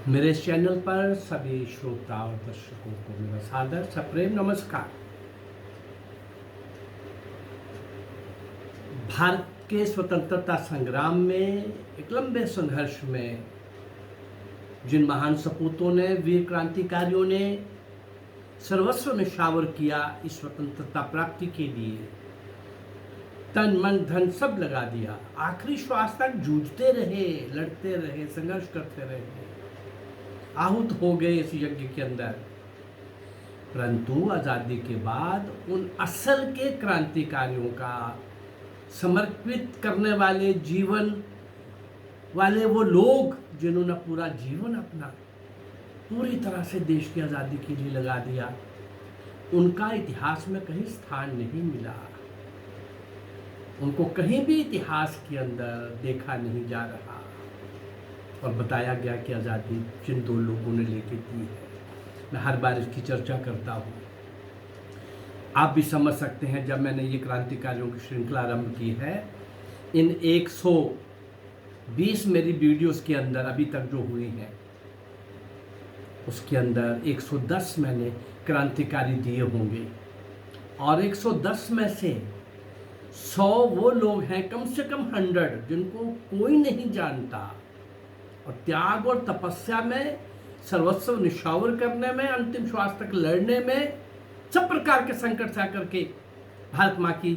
मेरे इस चैनल पर सभी श्रोता और दर्शकों को मेरा सादर सप्रेम नमस्कार। भारत के स्वतंत्रता संग्राम में एक लंबे संघर्ष में जिन महान सपूतों ने, वीर क्रांतिकारियों ने सर्वस्व निछावर किया इस स्वतंत्रता प्राप्ति के लिए, तन मन धन सब लगा दिया, आखिरी श्वास तक जूझते रहे, लड़ते रहे, संघर्ष करते रहे, आहूत हो गए इस यज्ञ के अंदर। परंतु आजादी के बाद उन असल के क्रांतिकारियों का समर्पित करने वाले जीवन वाले वो लोग जिन्होंने पूरा जीवन अपना पूरी तरह से देश की आज़ादी के लिए लगा दिया, उनका इतिहास में कहीं स्थान नहीं मिला। उनको कहीं भी इतिहास के अंदर देखा नहीं जा रहा और बताया गया कि आज़ादी जिन दो लोगों ने लेके दी है। मैं हर बार इसकी चर्चा करता हूँ। आप भी समझ सकते हैं, जब मैंने ये क्रांतिकारियों की श्रृंखला आरंभ की है, इन 120 मेरी वीडियोस के अंदर अभी तक जो हुई हैं, उसके अंदर 110 मैंने क्रांतिकारी दिए होंगे और 110 में से 100 वो लोग हैं, कम से कम 100, जिनको कोई नहीं जानता और त्याग और तपस्या में, सर्वस्व निछावर करने में, अंतिम श्वास तक लड़ने में, सब प्रकार के संकट सह करके भारत माँ की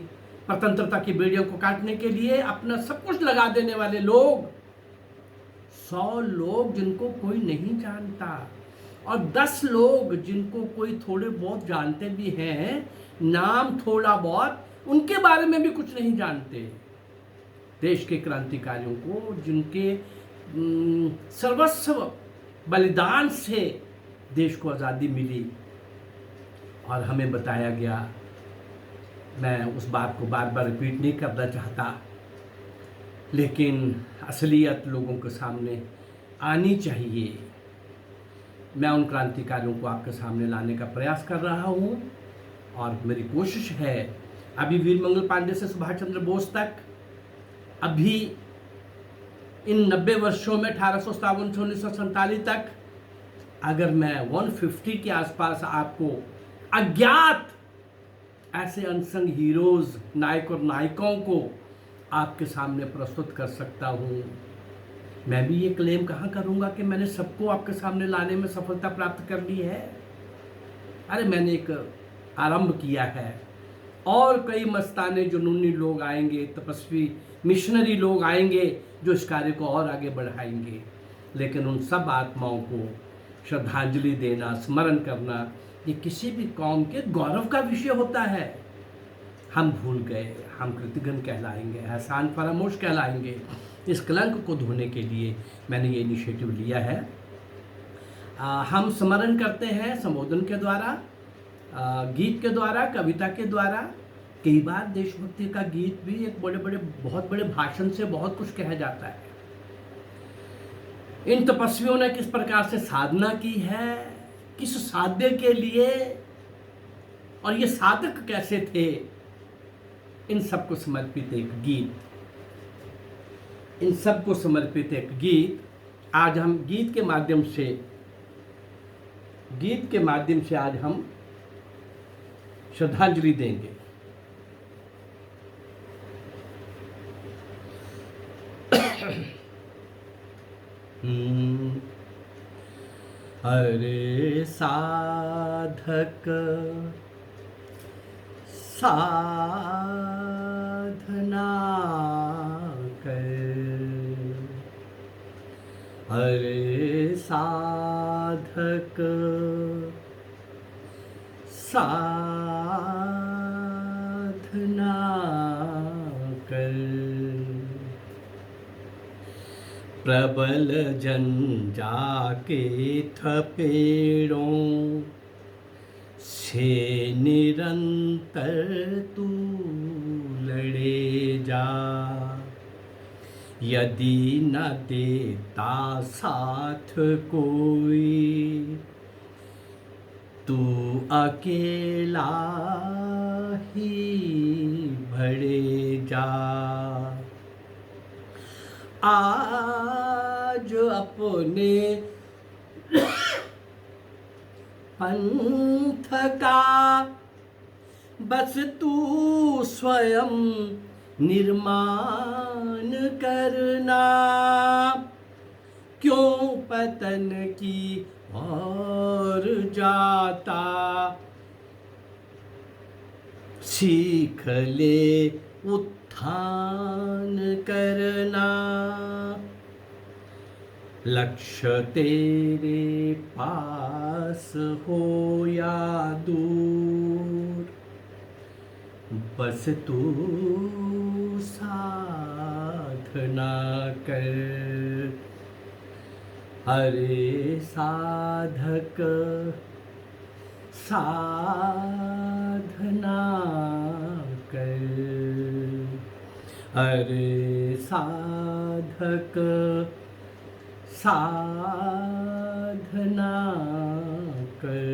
स्वतंत्रता की बेड़ियों को काटने के लिए अपना सब कुछ लगा देने वाले लोग, 100 लोग जिनको कोई नहीं जानता और 10 लोग जिनको कोई थोड़े बहुत जानते भी हैं, नाम थोड़ा बहुत, उनके बारे में भी कुछ नहीं जानते। देश के क्रांतिकारियों को जिनके सर्वस्व बलिदान से देश को आज़ादी मिली और हमें बताया गया। मैं उस बात को बार बार रिपीट नहीं करना चाहता, लेकिन असलियत लोगों के सामने आनी चाहिए। मैं उन क्रांतिकारियों को आपके सामने लाने का प्रयास कर रहा हूँ और मेरी कोशिश है, अभी वीर मंगल पांडे से सुभाष चंद्र बोस तक, अभी इन 90 वर्षों में 1857 से 1947 तक, अगर मैं 150 के आसपास आपको अज्ञात ऐसे अनसंग हीरोज, नायक और नायिकाओं को आपके सामने प्रस्तुत कर सकता हूँ, मैं भी ये क्लेम कहाँ करूँगा कि मैंने सबको आपके सामने लाने में सफलता प्राप्त कर ली है। अरे मैंने एक आरंभ किया है और कई मस्ताने जुनूनी लोग आएंगे, तपस्वी मिशनरी लोग आएंगे जो इस कार्य को और आगे बढ़ाएंगे, लेकिन उन सब आत्माओं को श्रद्धांजलि देना, स्मरण करना, ये किसी भी कौम के गौरव का विषय होता है। हम भूल गए, हम कृतघ्न कहलाएंगे, एहसान फरामोश कहलाएंगे। इस कलंक को धोने के लिए मैंने ये इनिशिएटिव लिया है। हम स्मरण करते हैं संबोधन के द्वारा, गीत के द्वारा, कविता के द्वारा। कई बार देशभक्ति का गीत भी एक बहुत बड़े भाषण से बहुत कुछ कहा जाता है। इन तपस्वियों ने किस प्रकार से साधना की है, किस साध्य के लिए, और ये साधक कैसे थे, इन सबको समर्पित एक गीत, इन सबको समर्पित एक गीत आज हम गीत के माध्यम से आज हम श्रद्धांजलि देंगे। अरे साधक साधना कर, अरे साधक साधना कर, प्रबल जन जाके थपेड़ों से निरंतर तू लड़े जा, यदि न देता साथ कोई तू अकेला ही भड़े जा। आज अपने पंथ का, बस तू स्वयं निर्माण करना। क्यों पतन की ओर जाता, सीख ले उत्थान करना। लक्ष्य तेरे पास हो या दूर, बस तू साधना कर। अरे साधक साधना कर, अरे साधक साधना कर।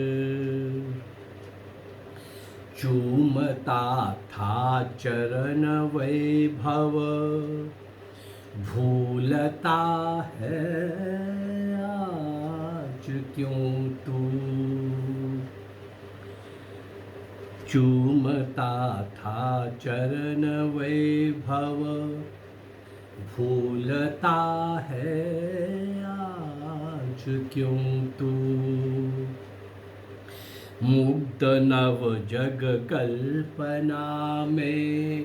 चूमता था चरण वैभव, भूलता है आज क्यों तू। चूमता था चरण वैभव, भूलता है आज क्यों तू। मुग्ध नव जग कल्पना में,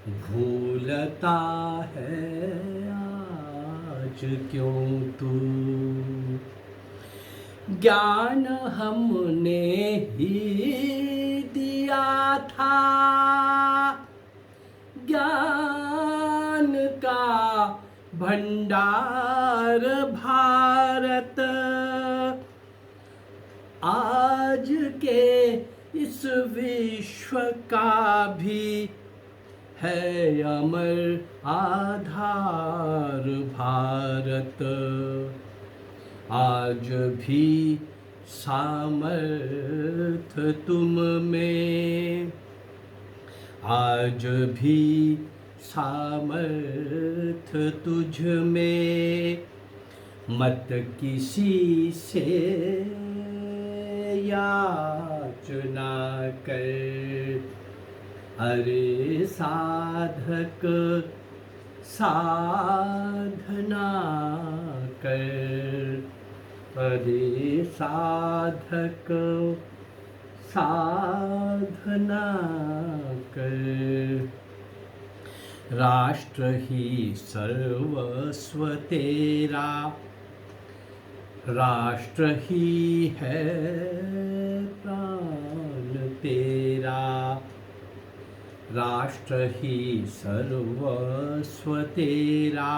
भूलता है आज क्यों तू। ज्ञान हमने ही दिया था, ज्ञान का भंडार भारत, आज के इस विश्व का भी है अमर आधार भारत। आज भी सामर्थ तुम में, आज भी सामर्थ तुझ में। मत किसी से याचना कर, अरे साधक साधना कर। अरे साधक साधना कर। राष्ट्र ही सर्वस्व तेरा, राष्ट्र ही है प्राण तेरा। राष्ट्र ही सर्वस्व तेरा,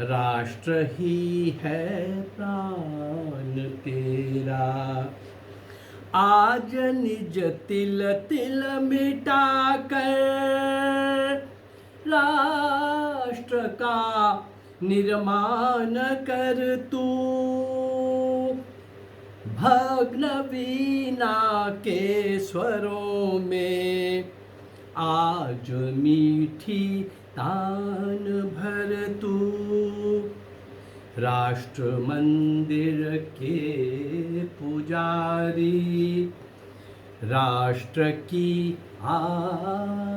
राष्ट्र ही है प्राण तेरा। आज निज तिल तिल मिटा कर, राष्ट्र का निर्माण कर तू। भग्न वीणा के स्वरों में आज मीठी तान भर तू। राष्ट्र मंदिर के पुजारी, राष्ट्र की आराधना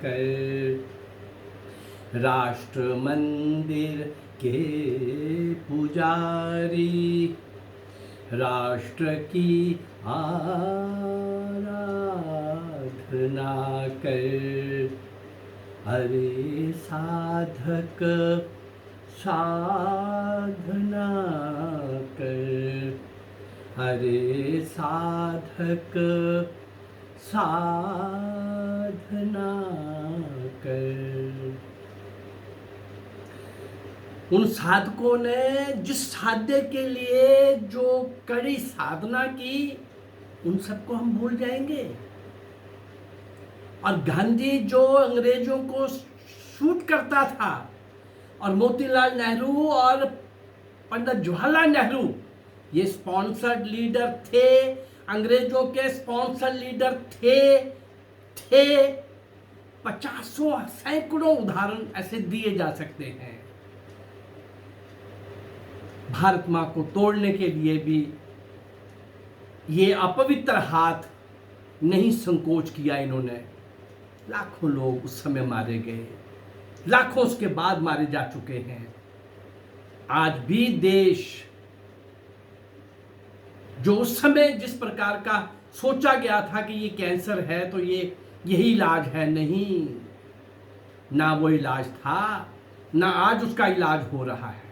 कर। राष्ट्र मंदिर के पुजारी, राष्ट्र की आराधना कर। अरे साधक साधना कर, अरे साधक साधना कर। उन साधकों ने जिस साध्य के लिए जो कड़ी साधना की, उन सबको हम भूल जाएंगे। और गांधी जो अंग्रेजों को शूट करता था, और मोतीलाल नेहरू और पंडित जवाहरलाल नेहरू ये स्पॉन्सर्ड लीडर थे, अंग्रेजों के स्पॉन्सर लीडर थे। 50 सैकड़ों उदाहरण ऐसे दिए जा सकते हैं। भारत माँ को तोड़ने के लिए भी ये अपवित्र हाथ नहीं संकोच किया इन्होंने। लाखों लोग उस समय मारे गए, लाखों उसके बाद मारे जा चुके हैं। आज भी देश जो उस समय जिस प्रकार का सोचा गया था कि ये कैंसर है तो ये यही इलाज है, नहीं, ना वो इलाज था, ना आज उसका इलाज हो रहा है।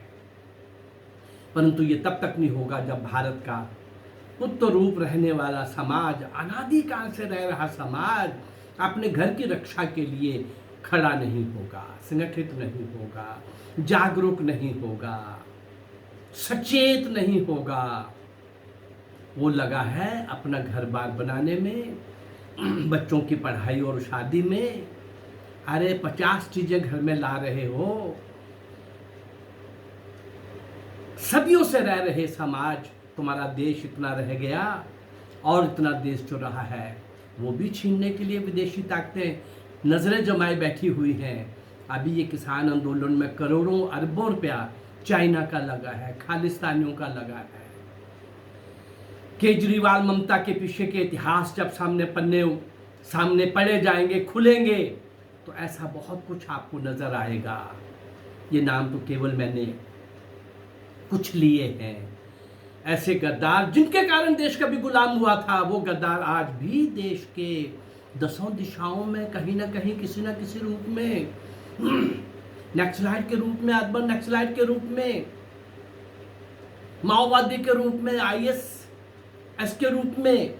परंतु ये तब तक नहीं होगा जब भारत का पुत्र रूप रहने वाला समाज, अनादिकाल से रह रहा समाज अपने घर की रक्षा के लिए खड़ा नहीं होगा, संगठित नहीं होगा, जागरूक नहीं होगा, सचेत नहीं होगा। वो लगा है अपना घर बार बनाने में, बच्चों की पढ़ाई और शादी में। अरे 50 चीजें घर में ला रहे हो, सदियों से रह रहे समाज, तुम्हारा देश इतना रह गया और इतना देश जो रहा है वो भी छीनने के लिए विदेशी ताकतें नजरें जमाए बैठी हुई हैं। अभी ये किसान आंदोलन में करोड़ों अरबों रुपया चाइना का लगा है, खालिस्तानियों का लगा है। केजरीवाल ममता के पीछे के इतिहास जब सामने पड़े जाएंगे, खुलेंगे, तो ऐसा बहुत कुछ आपको नजर आएगा। ये नाम तो केवल मैंने कुछ लिए हैं, ऐसे गद्दार जिनके कारण देश कभी गुलाम हुआ था। वो गद्दार आज भी देश के दसों दिशाओं में कहीं ना कहीं किसी न किसी रूप में, नक्सलाइट के रूप में, अर्बन नक्सलाइट के रूप में, माओवादी के रूप में, ISS के रूप में,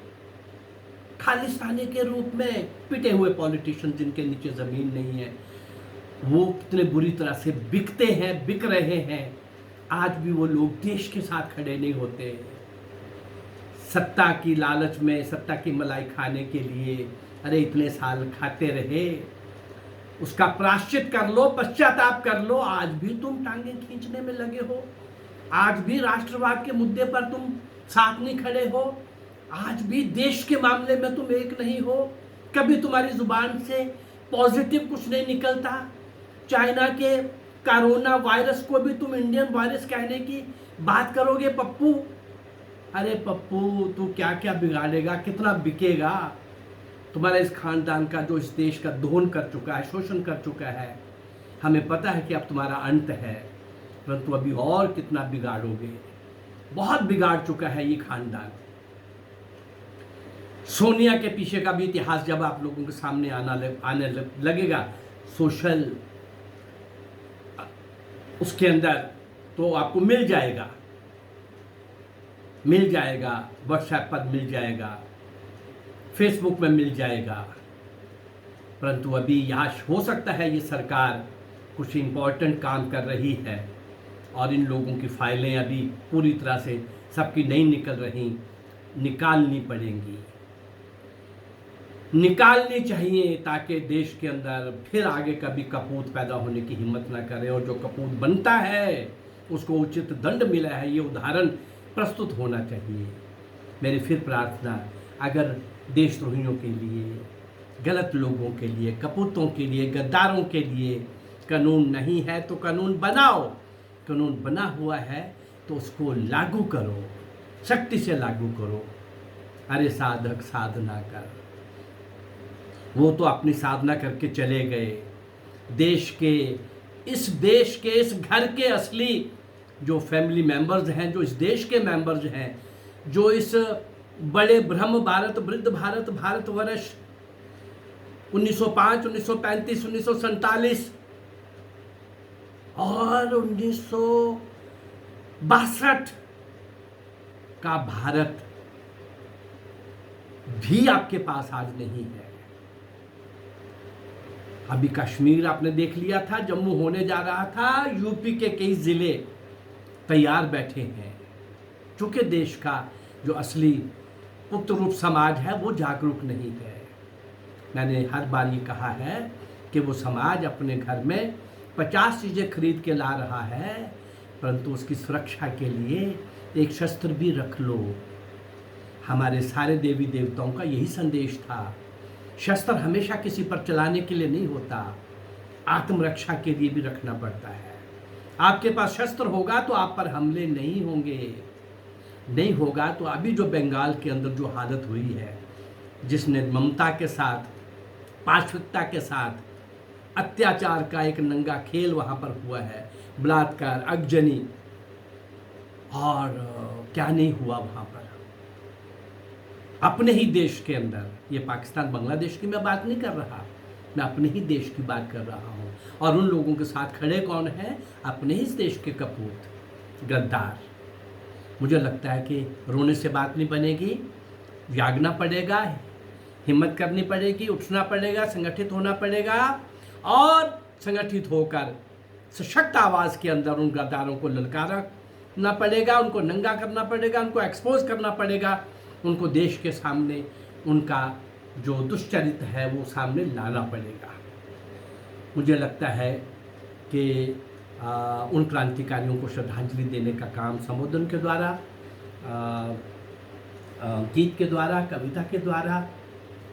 खालिस्तानी के रूप में, पिटे हुए पॉलिटिशियन जिनके नीचे जमीन नहीं है, वो कितने बुरी तरह से बिक रहे हैं। आज भी वो लोग देश के साथ खड़े नहीं होते। सत्ता की लालच में, सत्ता की मलाई खाने के लिए, अरे इतने साल खाते रहे, उसका प्रायश्चित कर लो, पश्चाताप कर लो। आज भी तुम टांगे खींचने में लगे हो, आज भी राष्ट्रवाद के मुद्दे पर तुम साथ नहीं खड़े हो, आज भी देश के मामले में तुम एक नहीं हो। कभी तुम्हारी जुबान से पॉजिटिव कुछ नहीं निकलता। चाइना के कोरोना वायरस को भी तुम इंडियन वायरस कहने की बात करोगे पप्पू। अरे पप्पू, तू क्या क्या बिगाड़ेगा, कितना बिकेगा। तुम्हारा इस खानदान का जो इस देश का दोहन कर चुका है, शोषण कर चुका है, हमें पता है कि अब तुम्हारा अंत है, परंतु अभी और कितना बिगाड़ोगे। बहुत बिगाड़ चुका है ये खानदान। सोनिया के पीछे का भी इतिहास जब आप लोगों के सामने आने लगेगा सोशल उसके अंदर, तो आपको मिल जाएगा, व्हाट्सएप पर मिल जाएगा, फेसबुक में मिल जाएगा। परंतु अभी यहाँ हो सकता है ये सरकार कुछ इम्पोर्टेंट काम कर रही है और इन लोगों की फाइलें अभी पूरी तरह से सबकी नहीं निकल रही, निकालनी पड़ेंगी, निकालनी चाहिए, ताकि देश के अंदर फिर आगे कभी कपूत पैदा होने की हिम्मत ना करे। और जो कपूत बनता है उसको उचित दंड मिला है, ये उदाहरण प्रस्तुत होना चाहिए। मेरी फिर प्रार्थना, अगर देशद्रोहियों के लिए, गलत लोगों के लिए, कपूतों के लिए, गद्दारों के लिए कानून नहीं है तो कानून बनाओ। कानून बना हुआ है तो उसको लागू करो, सख्ती से लागू करो। अरे साधक साधना कर, वो तो अपनी साधना करके चले गए। देश के इस घर के असली जो फैमिली मेंबर्स हैं, जो इस देश के मेंबर्स हैं, जो इस बड़े ब्रह्म भारत, वृद्ध भारत, भारतवर्ष 1905, 1935, 1947 और 1962 का भारत भी आपके पास आज नहीं है। अभी कश्मीर आपने देख लिया था, जम्मू होने जा रहा था, यूपी के कई जिले तैयार बैठे हैं। चूंकि देश का जो असली पुत्र रूप समाज है वो जागरूक नहीं है। मैंने हर बार ये कहा है कि वो समाज अपने घर में 50 चीज़ें खरीद के ला रहा है, परंतु उसकी सुरक्षा के लिए एक शस्त्र भी रख लो। हमारे सारे देवी देवताओं का यही संदेश था। शस्त्र हमेशा किसी पर चलाने के लिए नहीं होता, आत्मरक्षा के लिए भी रखना पड़ता है। आपके पास शस्त्र होगा तो आप पर हमले नहीं होंगे। नहीं होगा तो अभी जो बंगाल के अंदर जो हालत हुई है, जिस निर्ममता के साथ, पाशविकता के साथ अत्याचार का एक नंगा खेल वहाँ पर हुआ है, बलात्कार, अगजनी, और क्या नहीं हुआ वहाँ पर अपने ही देश के अंदर। ये पाकिस्तान बांग्लादेश की मैं बात नहीं कर रहा, मैं अपने ही देश की बात कर रहा हूँ। और उन लोगों के साथ खड़े कौन हैं? अपने ही देश के कपूत, गद्दार। मुझे लगता है कि रोने से बात नहीं बनेगी, जागना पड़ेगा, हिम्मत करनी पड़ेगी, उठना पड़ेगा, संगठित होना पड़ेगा और संगठित होकर सशक्त आवाज़ के अंदर उन गद्दारों को ललकारना पड़ेगा, उनको नंगा करना पड़ेगा, उनको एक्सपोज करना पड़ेगा, उनको देश के सामने उनका जो दुष्चरित्र है वो सामने लाना पड़ेगा। मुझे लगता है कि उन क्रांतिकारियों को श्रद्धांजलि देने का काम संबोधन के द्वारा, गीत के द्वारा, कविता के द्वारा,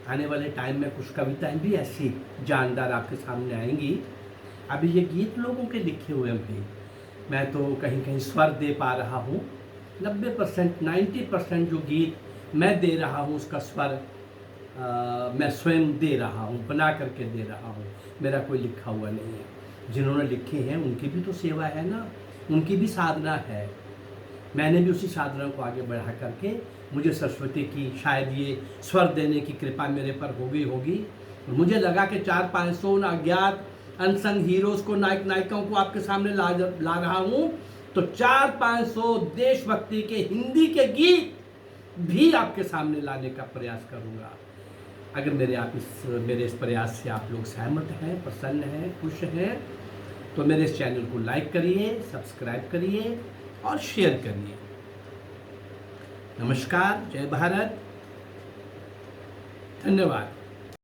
आने वाले टाइम में कुछ कविताएं भी ऐसी जानदार आपके सामने आएंगी। अभी ये गीत लोगों के लिखे हुए हैं, मैं तो कहीं कहीं स्वर दे पा रहा हूँ। 90% 90% जो गीत मैं दे रहा हूँ उसका स्वर मैं स्वयं दे रहा हूँ, बना करके दे रहा हूँ, मेरा कोई लिखा हुआ नहीं है। जिन्होंने लिखे हैं उनकी भी तो सेवा है ना, उनकी भी साधना है। मैंने भी उसी साधना को आगे बढ़ा करके, मुझे सरस्वती की शायद ये स्वर देने की कृपा मेरे पर हो गई होगी। और मुझे लगा कि 400-500 अज्ञात अनसंग हीरोज़ को, नायक नायिकाओं को आपके सामने ला रहा हूँ, तो 400-500 देशभक्ति के हिंदी के गीत भी आपके सामने लाने का प्रयास करूँगा। अगर मेरे इस प्रयास से आप लोग सहमत हैं, प्रसन्न हैं, खुश हैं, तो मेरे इस चैनल को लाइक करिए, सब्सक्राइब करिए और शेयर करिए। नमस्कार, जय भारत, धन्यवाद।